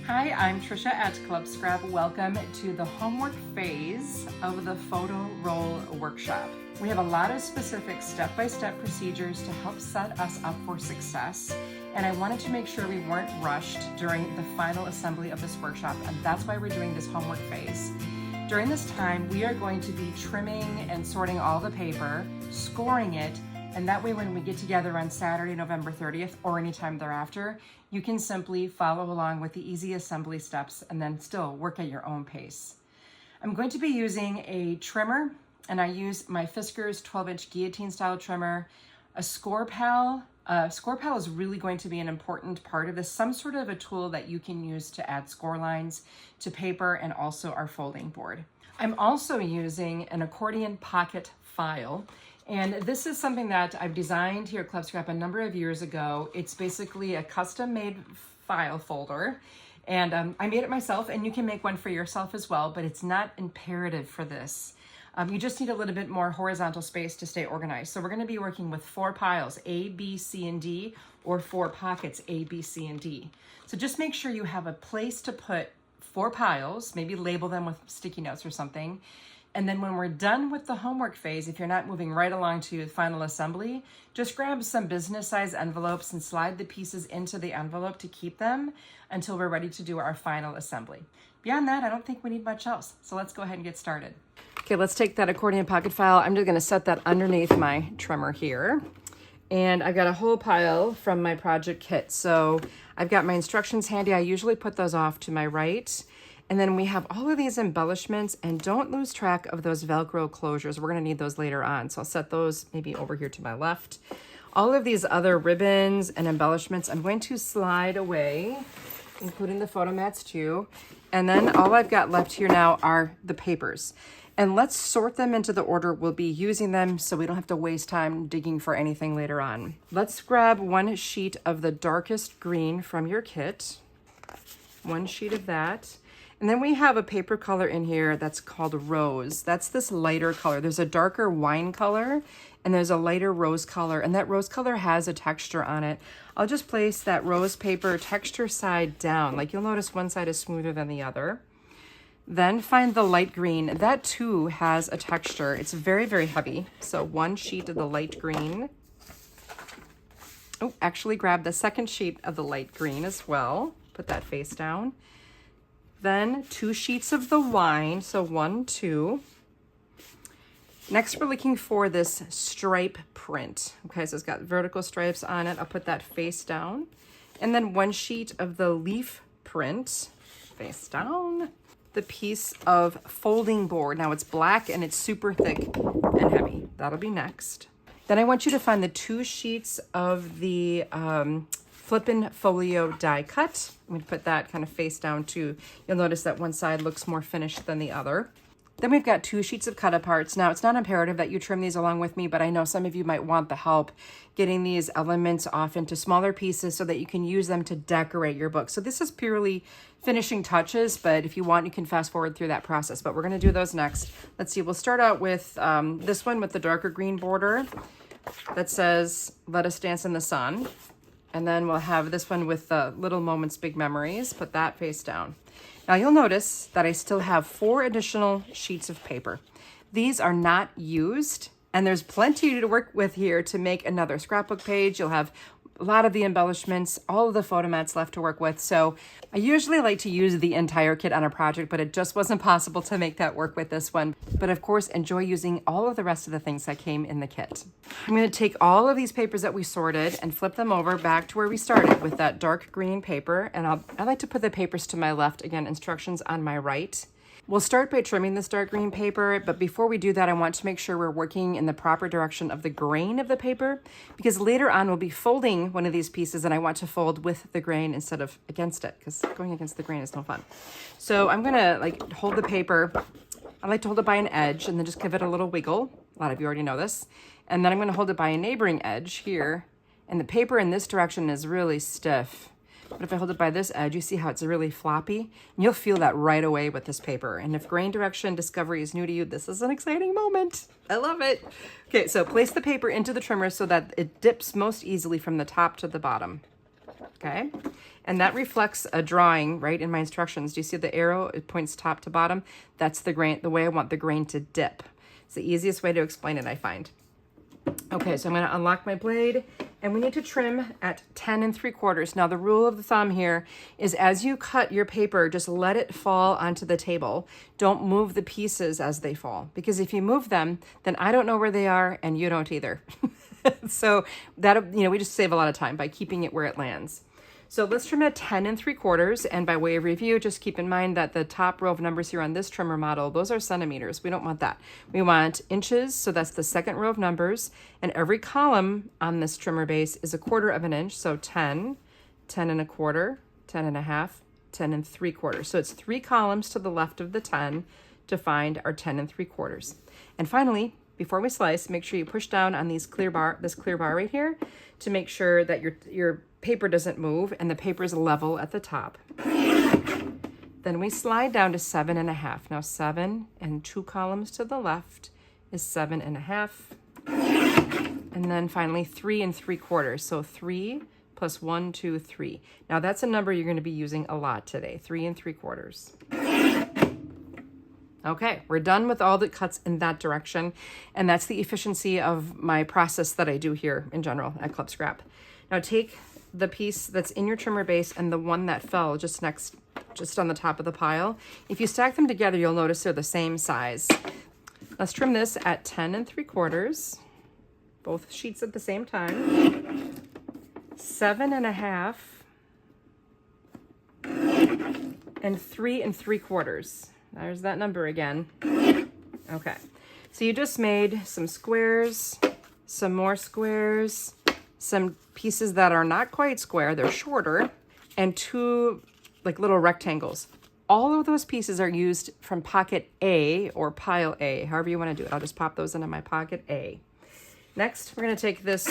Hi, I'm Trisha at Club Scrap. Welcome to the homework phase of the photo roll workshop. We have a lot of specific step-by-step procedures to help set us up for success. And I wanted to make sure we weren't rushed during the final assembly of this workshop, and that's why we're doing this homework phase. During this time, we are going to be trimming and sorting all the paper, scoring it, and that way when we get together on Saturday, November 30th, or anytime thereafter, you can simply follow along with the easy assembly steps and then still work at your own pace. I'm going to be using a trimmer, and I use my Fiskars 12-inch guillotine style trimmer, a score pal. Score pal is really going to be an important part of this, some sort of a tool that you can use to add score lines to paper and also our folding board. I'm also using an accordion pocket file. And this is something that I've designed here at Club Scrap a number of years ago. It's basically a custom-made file folder, and I made it myself, and you can make one for yourself as well, but it's not imperative for this. You just need a little bit more horizontal space to stay organized. So we're going to be working with 4 piles, A, B, C, and D, or 4 pockets, A, B, C, and D. So just make sure you have a place to put 4 piles, maybe label them with sticky notes or something. And then when we're done with the homework phase, if you're not moving right along to final assembly, just grab some business size envelopes and slide the pieces into the envelope to keep them until we're ready to do our final assembly. Beyond that, I don't think we need much else. So let's go ahead and get started. Okay, let's take that accordion pocket file. I'm just gonna set that underneath my trimmer here. And I've got a whole pile from my project kit. So I've got my instructions handy. I usually put those off to my right. And then we have all of these embellishments, and don't lose track of those Velcro closures. We're gonna need those later on. So I'll set those maybe over here to my left. All of these other ribbons and embellishments, I'm going to slide away, including the photo mats too. And then all I've got left here now are the papers. And let's sort them into the order we'll be using them so we don't have to waste time digging for anything later on. Let's grab one sheet of the darkest green from your kit. One sheet of that. And then we have a paper color in here that's called Rose. That's this lighter color. There's a darker wine color and there's a lighter rose color, and that rose color has a texture on it. I'll just place that rose paper texture side down. Like you'll notice one side is smoother than the other. Then find the light green. That too has a texture. It's very, very heavy. So one sheet of the light green. Oh, actually grab the second sheet of the light green as well. Put that face down. Then 2 sheets of the wine, so 1, 2. Next, we're looking for this stripe print. Okay, so it's got vertical stripes on it. I'll put that face down. And then 1 sheet of the leaf print, face down. The piece of folding board. Now it's black and it's super thick and heavy. That'll be next. Then I want you to find the 2 sheets of the Flippin' Folio die cut. I'm gonna put that kind of face down too. You'll notice that one side looks more finished than the other. Then we've got 2 sheets of Cutaparts. Now it's not imperative that you trim these along with me, but I know some of you might want the help getting these elements off into smaller pieces so that you can use them to decorate your book. So this is purely finishing touches, but if you want, you can fast forward through that process, but we're gonna do those next. Let's see, we'll start out with this one with the darker green border that says, "Let us dance in the sun." And then we'll have this one with the Little Moments, Big Memories. Put that face down. Now you'll notice that I still have 4 additional sheets of paper. These are not used, and there's plenty to work with here to make another scrapbook page. You'll have a lot of the embellishments, all of the photo mats left to work with. So I usually like to use the entire kit on a project, but it just wasn't possible to make that work with this one. But of course, enjoy using all of the rest of the things that came in the kit. I'm going to take all of these papers that we sorted and flip them over back to where we started with that dark green paper. And I like to put the papers to my left. Again, instructions on my right. We'll start by trimming this dark green paper, but before we do that, I want to make sure we're working in the proper direction of the grain of the paper, because later on we'll be folding one of these pieces and I want to fold with the grain instead of against it, because going against the grain is no fun. So I'm gonna hold the paper. I like to hold it by an edge and then just give it a little wiggle. A lot of you already know this. And then I'm gonna hold it by a neighboring edge here, and the paper in this direction is really stiff. But if I hold it by this edge, you see how it's really floppy? And you'll feel that right away with this paper. And if grain direction discovery is new to you, this is an exciting moment. I love it. Okay, so place the paper into the trimmer so that it dips most easily from the top to the bottom. okay? And that reflects a drawing, right, in my instructions. Do you see the arrow? It points top to bottom. That's the grain, the way I want the grain to dip. It's the easiest way to explain it, I find. Okay, so I'm going to unlock my blade, and we need to trim at 10 3/4. Now, the rule of the thumb here is as you cut your paper, just let it fall onto the table. Don't move the pieces as they fall, because if you move them, then I don't know where they are, and you don't either. So that, we just save a lot of time by keeping it where it lands. So let's trim at 10 3/4, and by way of review, just keep in mind that the top row of numbers here on this trimmer model, those are centimeters. We don't want that. We want inches, so that's the second row of numbers, and every column on this trimmer base is 1/4 of an inch, so 10, 10 1/4, 10 1/2, 10 3/4. So it's 3 columns to the left of the 10 to find our 10 3/4. And finally, before we slice, make sure you push down on this clear bar right here to make sure that your paper doesn't move and the paper is level at the top. Then we slide down to 7 1/2. Now 7 and 2 columns to the left is 7 1/2. And then finally 3 3/4. So 3 plus 1, 2, 3. Now that's a number you're going to be using a lot today, 3 3/4. Okay, we're done with all the cuts in that direction, and that's the efficiency of my process that I do here in general at Club Scrap. Now take the piece that's in your trimmer base and the one that fell just on the top of the pile. If you stack them together, you'll notice they're the same size. Let's trim this at 10 3/4, both sheets at the same time. 7 1/2 and 3 3/4. There's that number again. Okay, so you just made some squares, some more squares, some pieces that are not quite square, they're shorter, and 2 like little rectangles. All of those pieces are used from pocket A or pile A, however you want to do it. I'll just pop those into my pocket A. Next, we're going to take this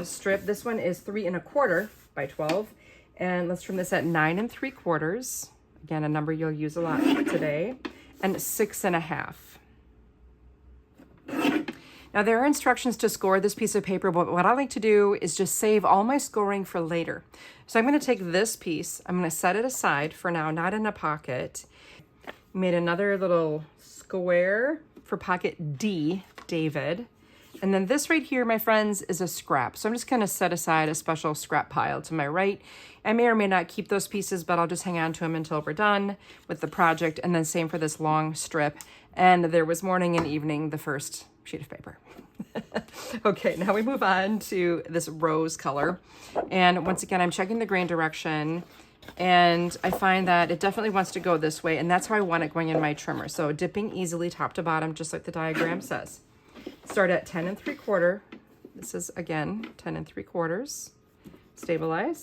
strip. This one is 3 1/4 by 12, and let's trim this at 9 3/4. Again, a number you'll use a lot today, and 6 1/2. Now there are instructions to score this piece of paper, but what I like to do is just save all my scoring for later. So I'm going to take this piece, I'm going to set it aside for now, not in a pocket. Made another little square for pocket D, David. And then this right here, my friends, is a scrap. So I'm just going to set aside a special scrap pile to my right. I may or may not keep those pieces, but I'll just hang on to them until we're done with the project. And then same for this long strip. And there was morning and evening, the first sheet of paper. Okay, now we move on to this rose color. And once again, I'm checking the grain direction. And I find that it definitely wants to go this way. And that's how I want it going in my trimmer. So dipping easily top to bottom, just like the diagram says. Start at 10 3/4. This is again 10 3/4. Stabilize.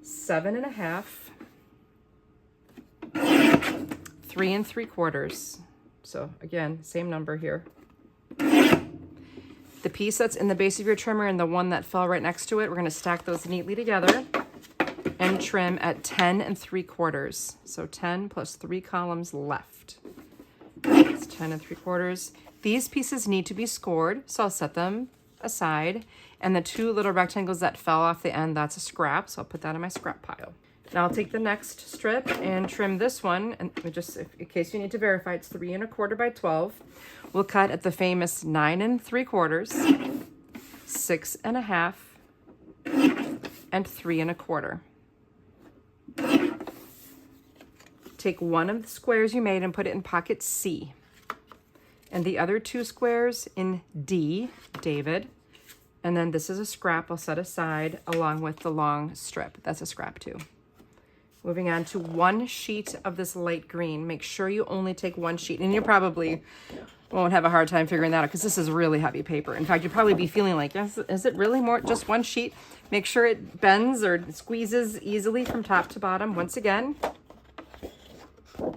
7 1/2. 3 3/4. So again, same number here. The piece that's in the base of your trimmer and the one that fell right next to it, we're going to stack those neatly together and trim at 10 3/4. So 10 plus 3 columns left. It's 10 3/4. These pieces need to be scored, so I'll set them aside. And the 2 little rectangles that fell off the end, that's a scrap, so I'll put that in my scrap pile. Now I'll take the next strip and trim this one, and just in case you need to verify, it's 3 1/4 by 12. We'll cut at the famous 9 3/4, 6 1/2, and 3 1/4. Take one of the squares you made and put it in pocket C. And the other 2 squares in D, David. And then this is a scrap I'll set aside along with the long strip. That's a scrap too. Moving on to 1 sheet of this light green. Make sure you only take 1 sheet. And you probably won't have a hard time figuring that out because this is really heavy paper. In fact, you'll probably be feeling like, is it really more just 1 sheet? Make sure it bends or squeezes easily from top to bottom once again.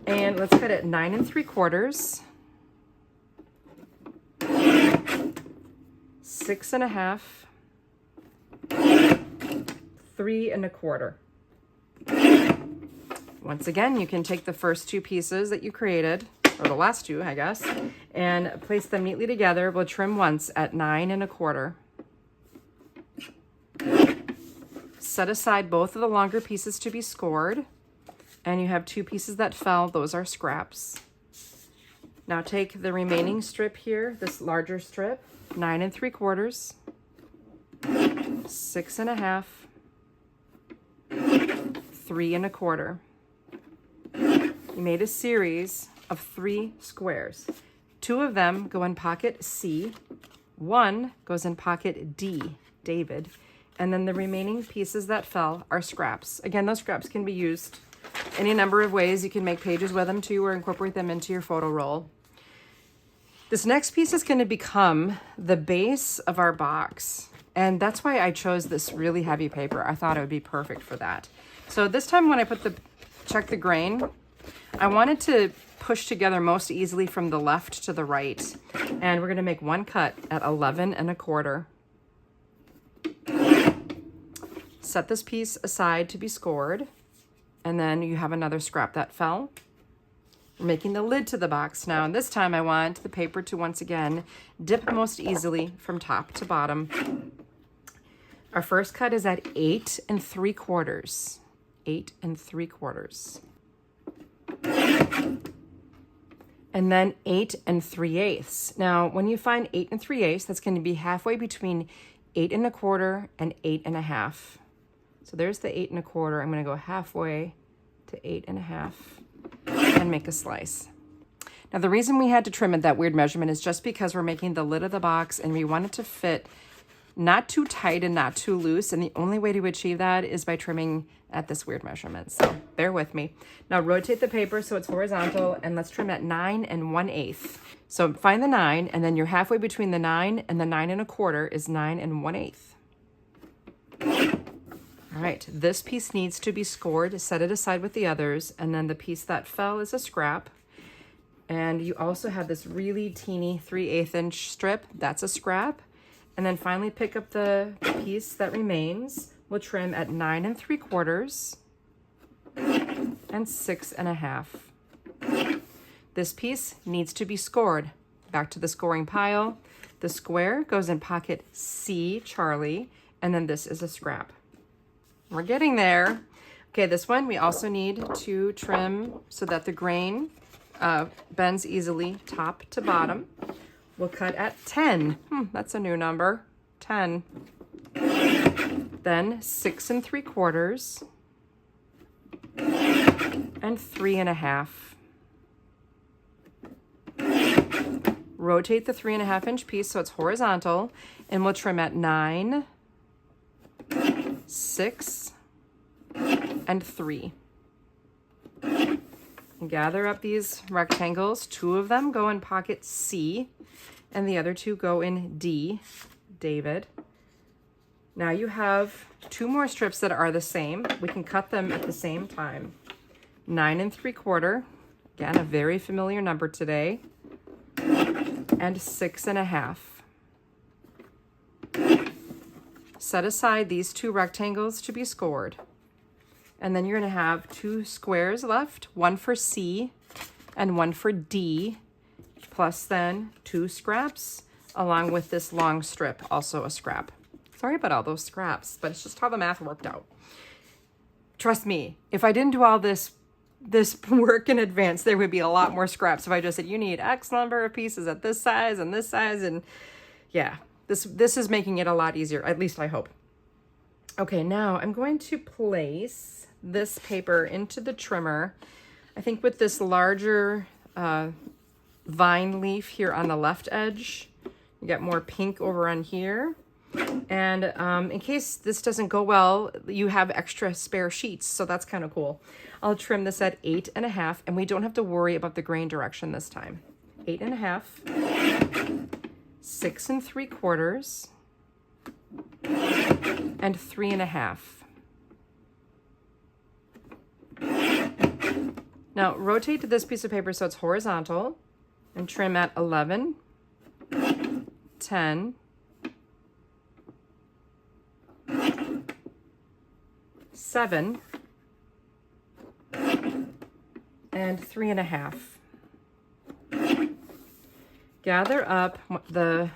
And let's cut it 9 3/4. 6 1/2, 3 1/4. Once again, you can take the first 2 pieces that you created, or the last 2, I guess, and place them neatly together. We'll trim once at 9 1/4, Set aside both of the longer pieces to be scored. And you have 2 pieces that fell. Those are scraps. Now take the remaining strip here, this larger strip, 9 3/4, 6 1/2, 3 1/4. You made a series of 3 squares. 2 of them go in pocket C, 1 goes in pocket D, David, and then the remaining pieces that fell are scraps. Again, those scraps can be used any number of ways. You can make pages with them too, or incorporate them into your photo roll. This next piece is going to become the base of our box. And that's why I chose this really heavy paper. I thought it would be perfect for that. So this time when I check the grain, I wanted to push together most easily from the left to the right. And we're going to make one cut at 11 1/4. Set this piece aside to be scored. And then you have another scrap that fell. We're making the lid to the box now, and this time I want the paper to once again dip most easily from top to bottom. Our first cut is at 8 3/4. 8 3/4. And then 8 3/8. Now, when you find 8 3/8, that's going to be halfway between 8 1/4 and 8 1/2. So there's the 8 1/4. I'm going to go halfway to 8 1/2 and make a slice. Now, the reason we had to trim at that weird measurement is just because we're making the lid of the box and we want it to fit not too tight and not too loose. And the only way to achieve that is by trimming at this weird measurement. So bear with me. Now rotate the paper so it's horizontal and let's trim at 9 1/8. So find the 9 and then you're halfway between the 9 and the 9 1/4 is 9 1/8. All right, this piece needs to be scored. Set it aside with the others. And then the piece that fell is a scrap. And you also have this really teeny 3/8 inch strip. That's a scrap. And then finally pick up the piece that remains. We'll trim at 9 3/4 and 6 1/2. This piece needs to be scored. Back to the scoring pile. The square goes in pocket C, Charlie, and then this is a scrap. We're getting there. Okay, this one we also need to trim so that the grain bends easily top to bottom. We'll cut at 10. That's a new number. 10. Then 6 3/4 and 3 1/2. Rotate the 3 1/2 inch piece so it's horizontal, and we'll trim at 9, 6, and 3. And gather up these rectangles. 2 of them go in pocket C, and the other 2 go in D, David. Now you have 2 more strips that are the same. We can cut them at the same time. 9 3/4, again, a very familiar number today, and 6 1/2. Set aside these 2 rectangles to be scored. And then you're going to have 2 squares left, one for C and one for D, plus then 2 scraps along with this long strip, also a scrap. Sorry about all those scraps, but it's just how the math worked out. Trust me, if I didn't do all this work in advance, there would be a lot more scraps if I just said, you need X number of pieces at this size, and yeah, this is making it a lot easier, at least I hope. Okay, now I'm going to place this paper into the trimmer. I think with this larger vine leaf here on the left edge, you get more pink over on here. And in case this doesn't go well, you have extra spare sheets, so that's kind of cool. I'll trim this at 8 1/2, and we don't have to worry about the grain direction this time. 8 1/2, 6 3/4, and 3 1/2. Now rotate this piece of paper so it's horizontal and trim at 11, 10, 7, and 3 1/2. Gather up the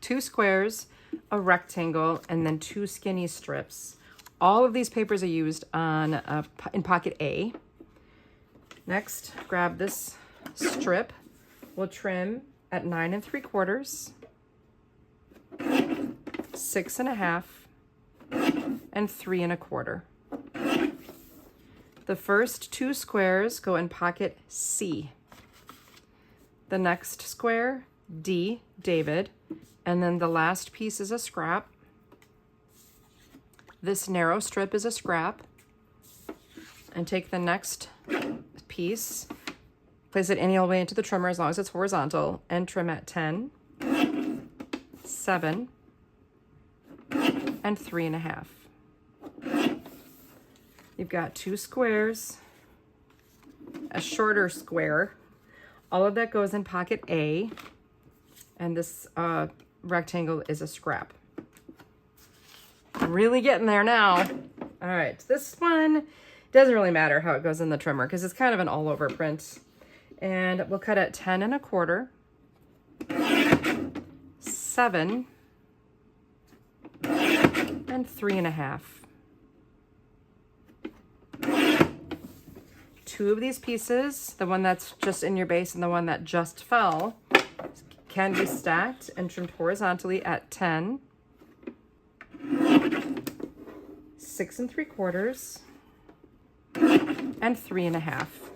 2 squares, a rectangle, and then 2 skinny strips. All of these papers are used on in pocket A. Next, grab this strip. We'll trim at 9 3/4, 6 1/2, and 3 1/4. The first 2 squares go in pocket C. The next square, D, David, and then the last piece is a scrap. This narrow strip is a scrap. And take the next piece, place it any old way into the trimmer as long as it's horizontal, and trim at 10, 7, and 3 1/2. You've got 2 squares, a shorter square. All of that goes in pocket A, and this rectangle is a scrap. I'm really getting there now. All right, this one doesn't really matter how it goes in the trimmer because it's kind of an all-over print. And we'll cut at 10 1/4, 7, and 3 1/2. 2 of these pieces, the one that's just in your base and the one that just fell, can be stacked and trimmed horizontally at 10, 6 3/4, and 3 1/2.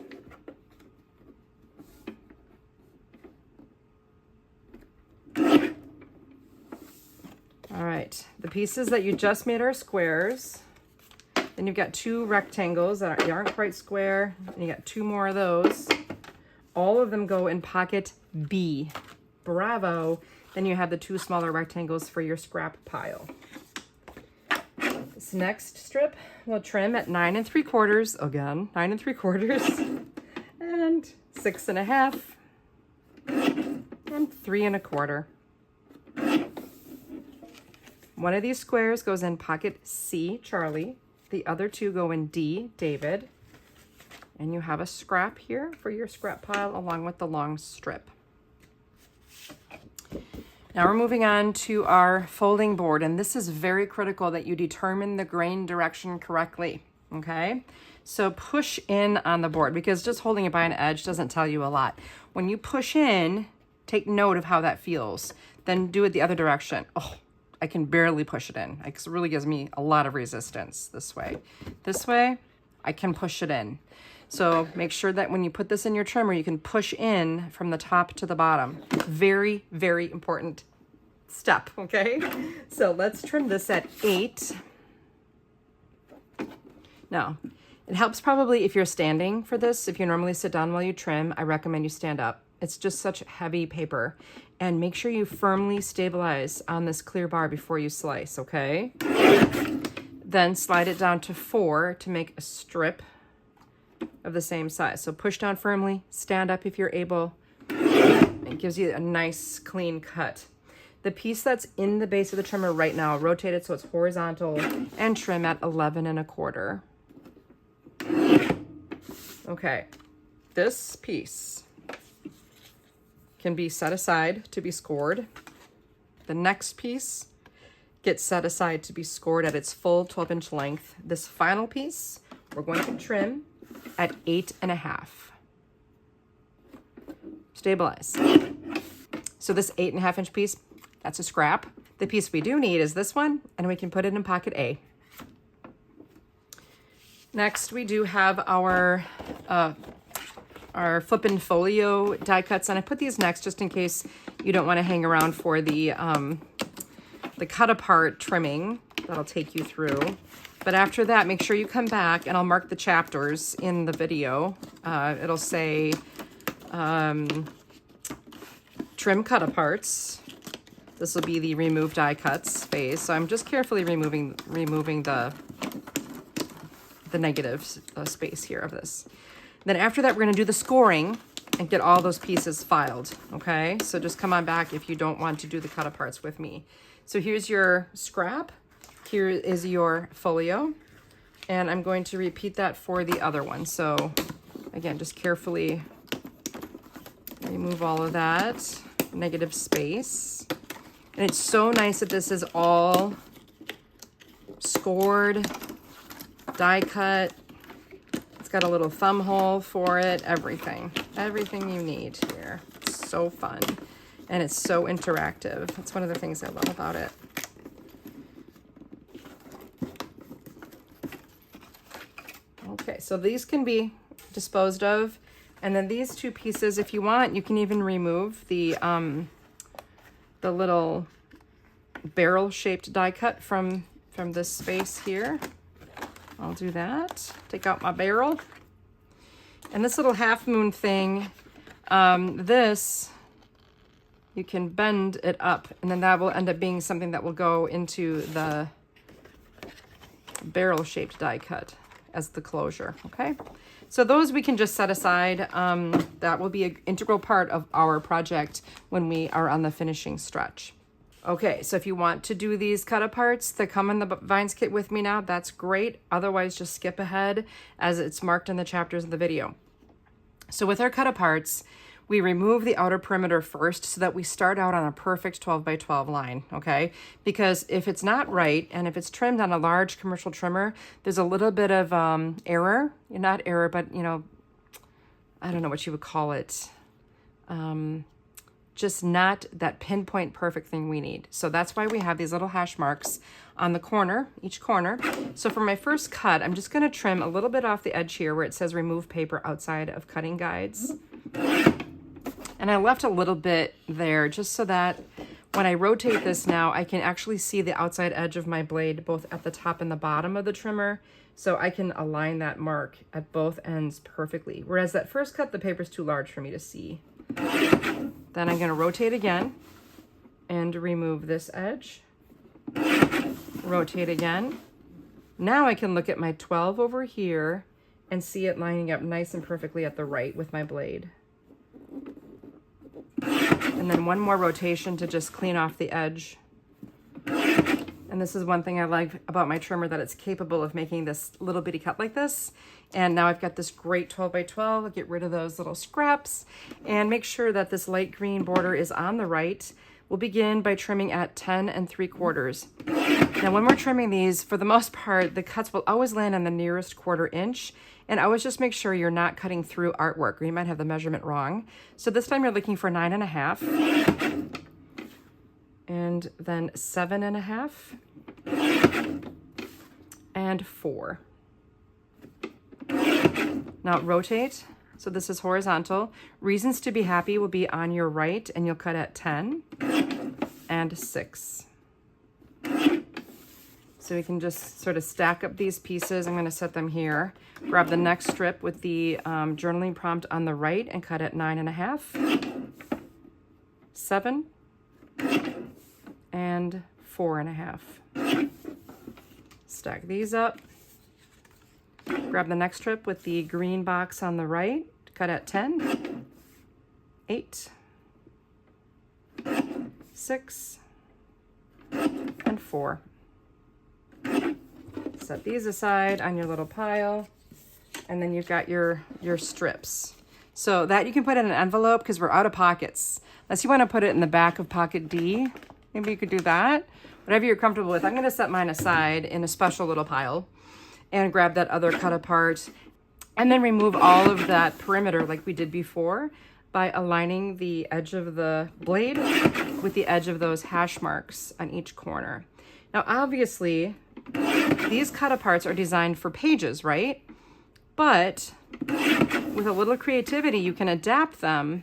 All right, the pieces that you just made are squares. Then you've got 2 rectangles that aren't quite square, and you got 2 more of those. All of them go in pocket B. Bravo. Then you have the 2 smaller rectangles for your scrap pile. This next strip we'll trim at 9 3/4, again, 9 3/4, and 6 1/2, and 3 1/4. One of these squares goes in pocket C, Charlie. The other 2 go in D, David. And you have a scrap here for your scrap pile along with the long strip. Now we're moving on to our folding board, and this is very critical that you determine the grain direction correctly, okay? So push in on the board, because just holding it by an edge doesn't tell you a lot. When you push in, take note of how that feels. Then do it the other direction. Oh, I can barely push it in. It really gives me a lot of resistance this way. This way, I can push it in. So make sure that when you put this in your trimmer, you can push in from the top to the bottom. Very, very important step, okay? So let's trim this at 8. Now, it helps probably if you're standing for this. If you normally sit down while you trim, I recommend you stand up. It's just such heavy paper. And make sure you firmly stabilize on this clear bar before you slice, okay? Then slide it down to 4 to make a strip of the same size. So push down firmly, stand up if you're able. It gives you a nice clean cut. The piece that's in the base of the trimmer right now, rotate it so it's horizontal and trim at 11 1/4. Okay, this piece can be set aside to be scored. The next piece gets set aside to be scored at its full 12-inch length. This final piece, we're going to trim at 8 1/2. Stabilize. So this 8 1/2-inch piece, that's a scrap. The piece we do need is this one, and we can put it in pocket A. Next, we do have our flippin' folio die cuts, and I put these next just in case you don't want to hang around for the cut-apart trimming that'll take you through. But after that, make sure you come back, and I'll mark the chapters in the video. It'll say trim cut-aparts. This will be the remove die cuts phase. So I'm just carefully removing the negative space here of this. Then after that, we're going to do the scoring and get all those pieces filed, okay? So just come on back if you don't want to do the cut-aparts with me. So here's your scrap. Here is your folio. And I'm going to repeat that for the other one. So again, just carefully remove all of that negative space. And it's so nice that this is all scored die cut. It's got a little thumb hole for it, everything you need here. It's so fun, and it's so interactive. That's one of the things I love about it. Okay, so these can be disposed of, and then these two pieces, if you want, you can even remove the little barrel-shaped die cut from this space here. I'll do that. Take out my barrel. And this little half moon thing, this, you can bend it up, and then that will end up being something that will go into the barrel-shaped die cut as the closure, okay? So those we can just set aside. That will be an integral part of our project when we are on the finishing stretch. Okay, so if you want to do these cut-aparts that come in the Vines kit with me now, that's great. Otherwise, just skip ahead as it's marked in the chapters of the video. So with our cut-aparts, we remove the outer perimeter first so that we start out on a perfect 12 by 12 line, okay? Because if it's not right, and if it's trimmed on a large commercial trimmer, there's a little bit of error. Not error, but, you know, I don't know what you would call it. Just not that pinpoint perfect thing we need. So that's why we have these little hash marks on the corner, each corner. So for my first cut, I'm just gonna trim a little bit off the edge here where it says remove paper outside of cutting guides. And I left a little bit there just so that when I rotate this now, I can actually see the outside edge of my blade both at the top and the bottom of the trimmer. So I can align that mark at both ends perfectly. Whereas that first cut, the paper's too large for me to see. Then I'm gonna rotate again and remove this edge. Rotate again. Now I can look at my 12 over here and see it lining up nice and perfectly at the right with my blade. And then one more rotation to just clean off the edge. And this is one thing I like about my trimmer, that it's capable of making this little bitty cut like this. And now I've got this great 12 by 12. I'll get rid of those little scraps and make sure that this light green border is on the right. We'll begin by trimming at 10 3/4. Now when we're trimming these, for the most part, the cuts will always land on the nearest 1/4 inch. And always just make sure you're not cutting through artwork, or you might have the measurement wrong. So this time you're looking for 9 1/2. And then 7 1/2. And 4. Now rotate. So this is horizontal. Reasons to be happy will be on your right, and you'll cut at 10 and 6. So we can just sort of stack up these pieces. I'm going to set them here. Grab the next strip with the journaling prompt on the right and cut at 9 1/2, 7, and 4 1/2. Stack these up. Grab the next strip with the green box on the right, cut at 10, 8, 6, and 4. Set these aside on your little pile, and then you've got your strips. So that you can put in an envelope because we're out of pockets. Unless you want to put it in the back of pocket D, maybe you could do that. Whatever you're comfortable with. I'm going to set mine aside in a special little pile and grab that other cut apart, and then remove all of that perimeter like we did before by aligning the edge of the blade with the edge of those hash marks on each corner. Now, obviously, these cut-aparts are designed for pages, right? But with a little creativity, you can adapt them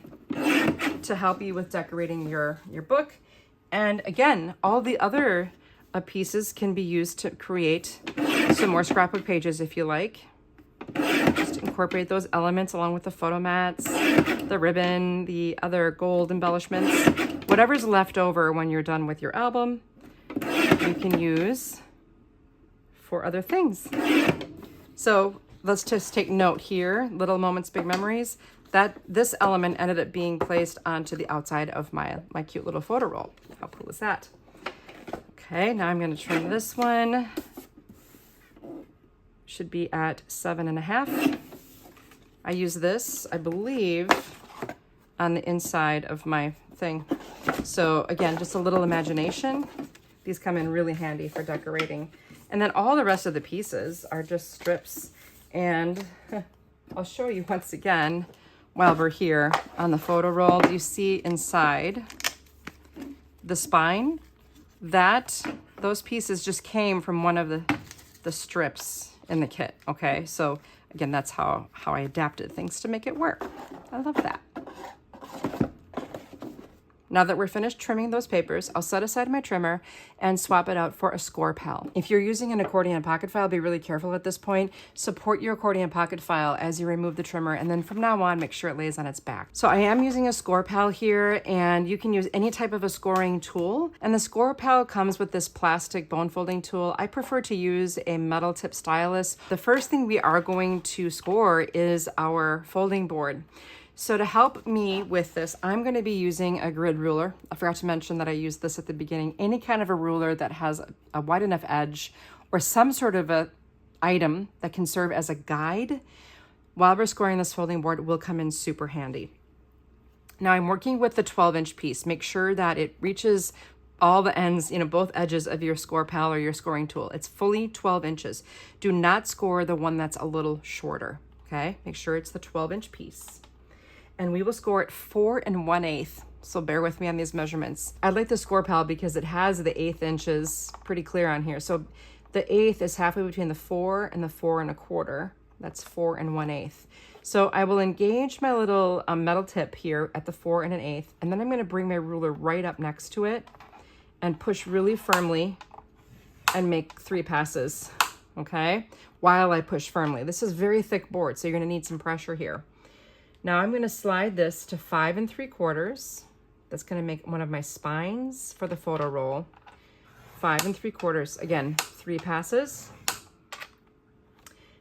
to help you with decorating your book. And again, all the other pieces can be used to create some more scrapbook pages if you like. Just incorporate those elements along with the photo mats, the ribbon, the other gold embellishments. Whatever's left over when you're done with your album, you can use for other things. So let's just take note here, little moments, big memories, that this element ended up being placed onto the outside of my cute little photo roll. How cool is that? Okay, now I'm going to trim this one. Should be at 7 1/2. I use this, I believe, on the inside of my thing. So again, just a little imagination. These come in really handy for decorating. And then all the rest of the pieces are just strips. And I'll show you once again while we're here on the photo roll. You see inside the spine, those pieces just came from one of the strips in the kit, okay? So again, that's how I adapted things to make it work. I love that. Now that we're finished trimming those papers, I'll set aside my trimmer and swap it out for a score pal. If you're using an accordion pocket file, be really careful at this point. Support your accordion pocket file as you remove the trimmer, and then from now on, make sure it lays on its back. So I am using a score pal here, and you can use any type of a scoring tool. And the score pal comes with this plastic bone folding tool. I prefer to use a metal tip stylus. The first thing we are going to score is our folding board. So to help me with this, I'm going to be using a grid ruler. I forgot to mention that I used this at the beginning. Any kind of a ruler that has a wide enough edge or some sort of a item that can serve as a guide while we're scoring this folding board will come in super handy. Now I'm working with the 12-inch piece. Make sure that it reaches all the ends, both edges of your score pal or your scoring tool. It's fully 12 inches. Do not score the one that's a little shorter, okay? Make sure it's the 12-inch piece. And we will score it 4 1/8. So bear with me on these measurements. I like the score pal because it has the 1/8 inches pretty clear on here. So the 1/8 is halfway between the 4 and the 4 1/4. That's 4 1/8. So I will engage my little metal tip here at the 4 1/8, and then I'm going to bring my ruler right up next to it and push really firmly and make 3 passes, okay? While I push firmly. This is very thick board, so you're going to need some pressure here. Now I'm going to slide this to 5 3/4. That's going to make one of my spines for the photo roll. 5 3/4. Again, 3 passes.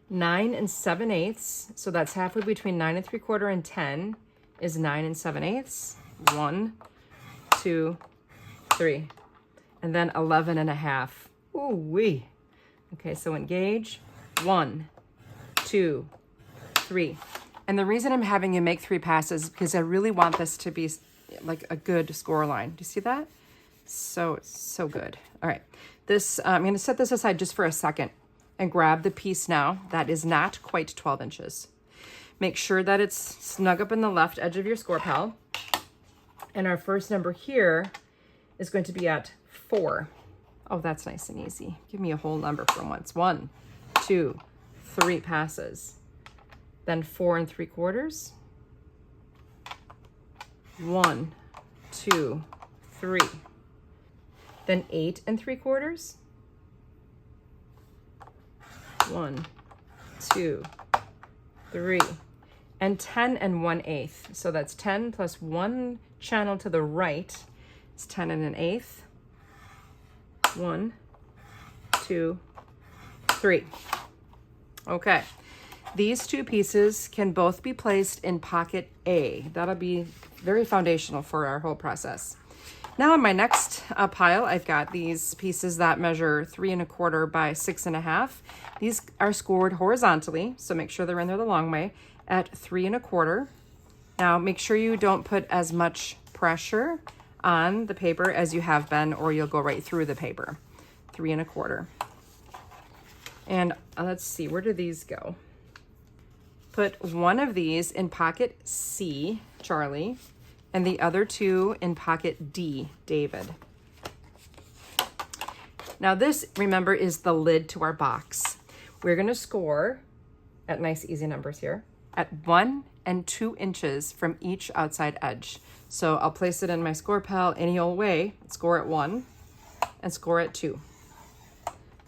9 7/8. So that's halfway between 9 3/4 and 10 is 9 7/8. 1, 2, 3. And then 11 1/2. Ooh wee. Okay, so engage. 1, 2, 3. And the reason I'm having you make 3 passes is because I really want this to be like a good score line. Do you see that? So good. All right, I'm going to set this aside just for a second and grab the piece now that is not quite 12 inches. Make sure that it's snug up in the left edge of your score pal. And our first number here is going to be at 4. Oh, that's nice and easy. Give me a whole number for once. 1, 2, 3 passes. Then 4 3/4. 1, 2, 3. Then 8 3/4. 1, 2, 3. And 10 1/8. So that's 10 plus 1 channel to the right. It's 10 1/8. 1, 2, 3. Okay. These 2 pieces can both be placed in pocket A. That'll be very foundational for our whole process. Now in my next pile, I've got these pieces that measure 3 1/4 by 6 1/2. These are scored horizontally, so make sure they're in there the long way, at 3 1/4. Now make sure you don't put as much pressure on the paper as you have been, or you'll go right through the paper. 3 1/4. And let's see, where do these go? Put one of these in pocket C, Charlie, and the other 2 in pocket D, David. Now this, remember, is the lid to our box. We're going to score at nice easy numbers here at 1 and 2 inches from each outside edge. So I'll place it in my score pal any old way, score at 1 and score at 2.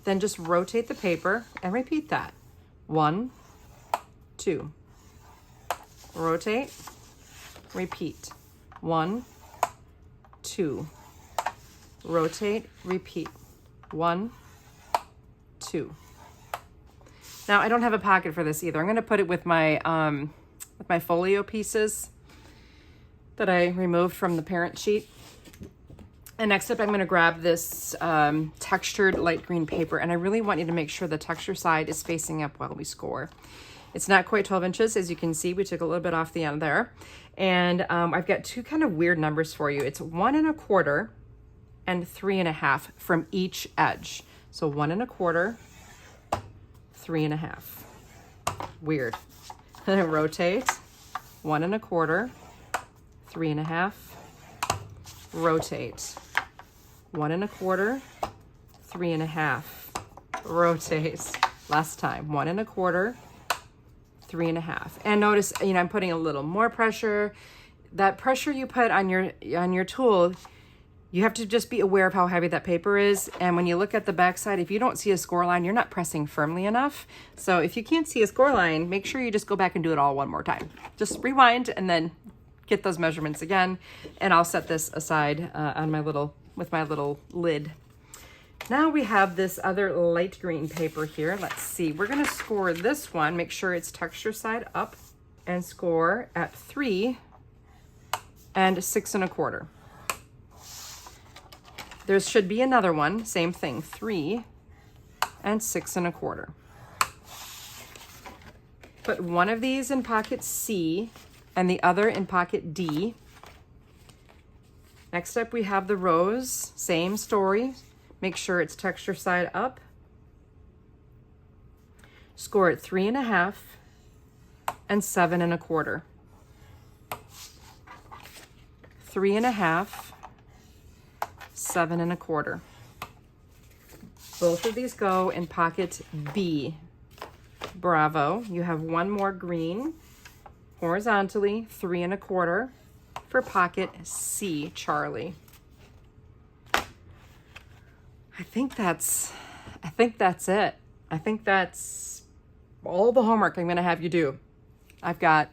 Then just rotate the paper and repeat that. 1, 2. Rotate, repeat. 1, 2. Rotate, repeat. 1, 2. Now I don't have a pocket for this either. I'm going to put it with my Folio pieces that I removed from the parent sheet. And next up, I'm going to grab this textured light green paper, and I really want you to make sure the texture side is facing up while we score. It's not quite 12 inches. As you can see, we took a little bit off the end there. And I've got 2 kind of weird numbers for you. It's 1 1/4 and 3 1/2 from each edge. So 1 1/4, 3 1/2. Weird. And rotate, 1 1/4, 3 1/2, rotate, 1 1/4, 3 1/2, rotate. Last time, 1 1/4, 3 1/2. And notice, you know, I'm putting a little more pressure. That pressure you put on your tool, you have to just be aware of how heavy that paper is. And when you look at the backside, if you don't see a score line, you're not pressing firmly enough. So if you can't see a score line, make sure you just go back and do it all one more time. Just rewind and then get those measurements again. And I'll set this aside on with my little lid. Now we have this other light green paper here. Let's see, we're gonna score this one, make sure it's texture side up, and score at 3 and 6 1/4. There should be another one, same thing, 3 and 6 1/4. Put one of these in pocket C and the other in pocket D. Next up we have the rose, same story. Make sure it's texture side up. Score at 3 1/2 and 7 1/4. 3 1/2, 7 1/4. Both of these go in pocket B. Bravo. You have one more green horizontally, 3 1/4 for pocket C, Charlie. I think that's it. I think that's all the homework I'm gonna have you do. I've got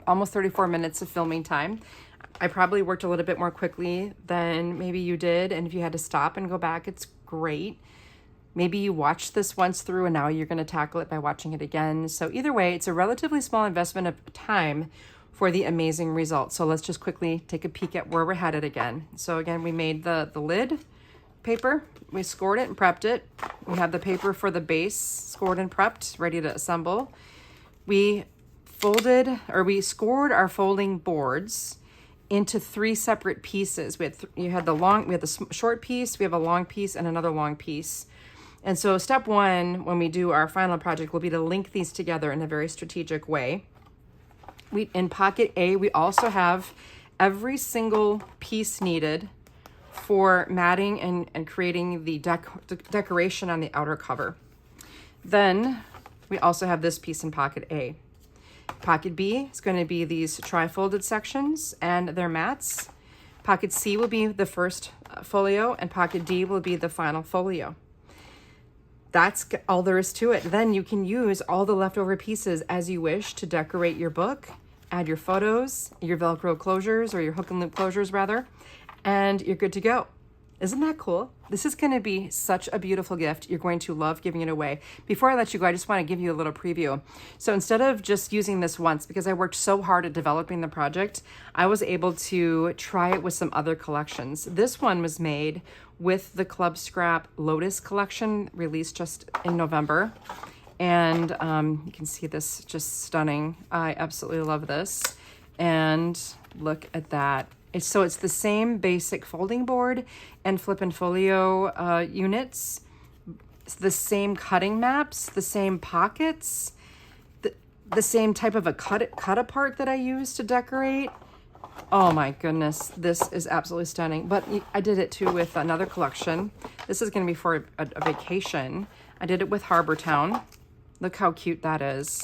almost 34 minutes of filming time. I probably worked a little bit more quickly than maybe you did, and if you had to stop and go back, it's great. Maybe you watched this once through and now you're going to tackle it by watching it again. So either way, it's a relatively small investment of time for the amazing results. So let's just quickly take a peek at where we're headed again. So again, we made the lid paper, we scored it and prepped it. We have the paper for the base scored and prepped, ready to assemble. We scored our folding boards into 3 separate pieces. We had the short piece, we have a long piece, and another long piece. And so step 1, when we do our final project, will be to link these together in a very strategic way. In pocket A, we also have every single piece needed for matting and creating the decoration on the outer cover. Then we also have this piece in pocket A. Pocket B is going to be these tri-folded sections and their mats. Pocket C will be the first folio, and pocket D will be the final folio. That's all there is to it. Then you can use all the leftover pieces as you wish to decorate your book, add your photos, your Velcro closures, or your hook and loop closures rather, and you're good to go. Isn't that cool? This is going to be such a beautiful gift. You're going to love giving it away. Before I let you go, I just want to give you a little preview. So instead of just using this once, because I worked so hard at developing the project, I was able to try it with some other collections. This one was made with the Club Scrap Lotus collection, released just in November. And you can see this, just stunning. I absolutely love this. And look at that. It's the same basic folding board and flip and folio units. It's the same cutting maps, the same pockets, the same type of a cut-apart that I use to decorate. Oh my goodness, this is absolutely stunning. But I did it too with another collection. This is going to be for a vacation. I did it with Harbor Town. Look how cute that is.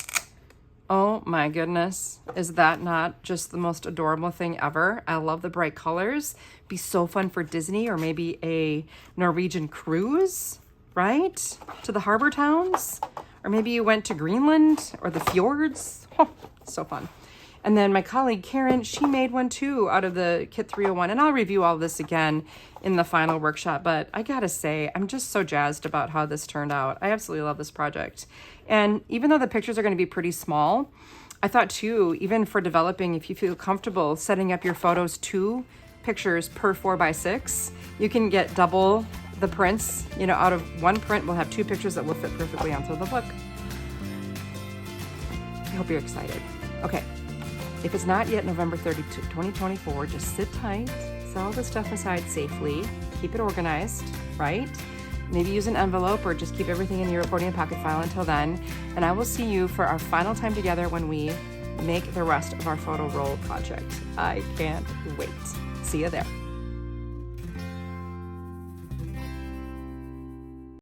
Oh my goodness, is that not just the most adorable thing ever? I love the bright colors. Be so fun for Disney or maybe a Norwegian cruise, right? To the harbor towns. Or maybe you went to Greenland or the fjords. Oh, so fun. And then my colleague Karen, she made one too out of the Kit 301. And I'll review all this again in the final workshop. But I gotta say, I'm just so jazzed about how this turned out. I absolutely love this project. And even though the pictures are going to be pretty small, I thought too, even for developing, if you feel comfortable setting up your photos 2 pictures per 4x6, you can get double the prints. You know, out of one print, we'll have 2 pictures that will fit perfectly onto the book. I hope you're excited. Okay, if it's not yet November 30, 2024, just sit tight, set all the stuff aside safely, keep it organized, right? Maybe use an envelope or just keep everything in your accordion pocket file until then. And I will see you for our final time together when we make the rest of our photo roll project. I can't wait. See you there.